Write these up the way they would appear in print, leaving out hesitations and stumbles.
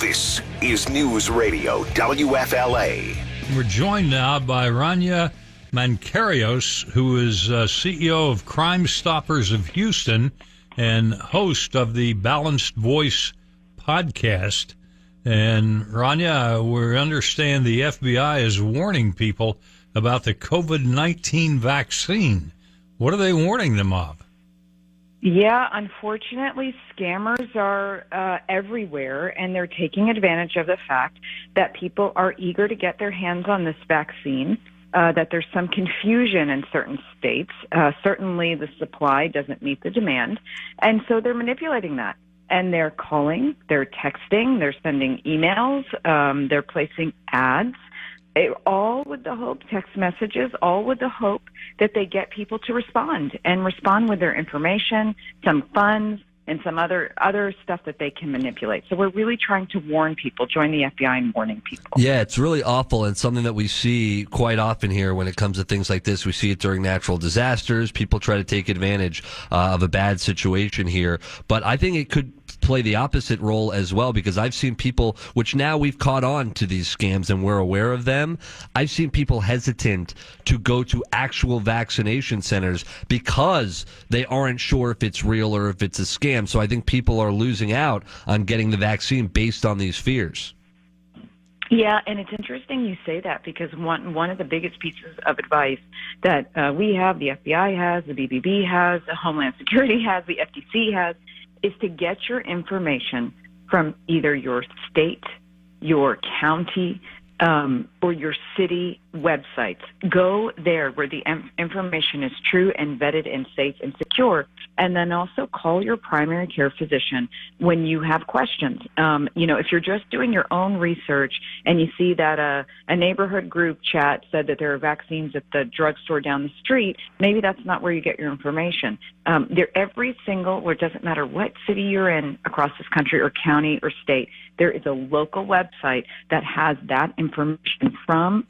This is News Radio WFLA. We're joined now by Rania Mankarious, who is CEO of Crime Stoppers of Houston and host of the Balanced Voice podcast. And Rania, we understand the FBI is warning people about the COVID-19 vaccine. What are they warning them of? Yeah, unfortunately, scammers are everywhere, and they're taking advantage of the fact that people are eager to get their hands on this vaccine, that there's some confusion in certain states. Certainly, the supply doesn't meet the demand, and so they're manipulating that. And they're calling, they're texting, they're sending emails, they're placing ads, all with the hope, text messages, all with the hope that they get people to respond with their information, some funds, and some other stuff that they can manipulate. So we're really trying to warn people, join the FBI in warning people. Yeah, it's really awful, and something that we see quite often here when it comes to things like this. We see it during natural disasters. People try to take advantage of a bad situation here. But I think it could play the opposite role as well, because I've seen people, which now we've caught on to these scams and we're aware of them, I've seen people hesitant to go to actual vaccination centers because they aren't sure if it's real or if it's a scam. So I think people are losing out on getting the vaccine based on these fears. Yeah, and it's interesting you say that, because one of the biggest pieces of advice that we have, the FBI has, the BBB has, the Homeland Security has, the FTC has, is to get your information from either your state, your county, or your city websites. Go there where the information is true and vetted and safe and secure. And then also call your primary care physician when you have questions. If you're just doing your own research and you see that a neighborhood group chat said that there are vaccines at the drugstore down the street, maybe that's not where you get your information. Every single, or it doesn't matter what city you're in across this country or county or state, there is a local website that has that information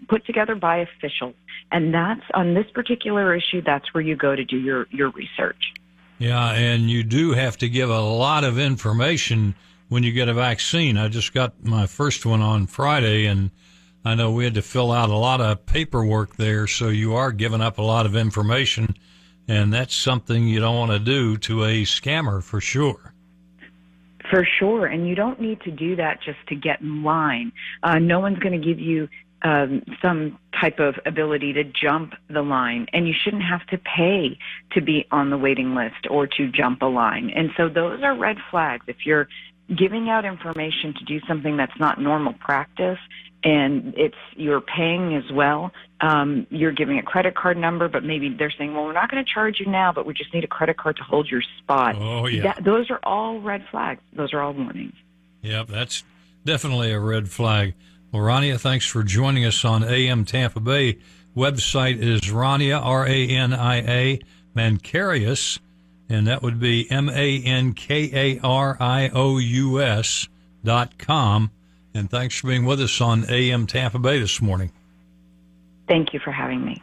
put together by officials. And that's, on this particular issue, that's where you go to do your research. Yeah, and you do have to give a lot of information when you get a vaccine. I just got my first one on Friday, and I know we had to fill out a lot of paperwork there, so you are giving up a lot of information, and that's something you don't want to do to a scammer, for sure. For sure, and you don't need to do that just to get in line. No one's going to give you some type of ability to jump the line, and you shouldn't have to pay to be on the waiting list or to jump a line. And so those are red flags. If you're giving out information to do something that's not normal practice, and you're paying as well, you're giving a credit card number, but maybe they're saying, well, we're not going to charge you now, but we just need a credit card to hold your spot. Oh, yeah. Those are all red flags. Those are all warnings. Yep, that's definitely a red flag. Well, Rania, thanks for joining us on AM Tampa Bay. Website is Rania, R-A-N-I-A, Mankarious, and that would be MANKARIOUS.com. And thanks for being with us on AM Tampa Bay this morning. Thank you for having me.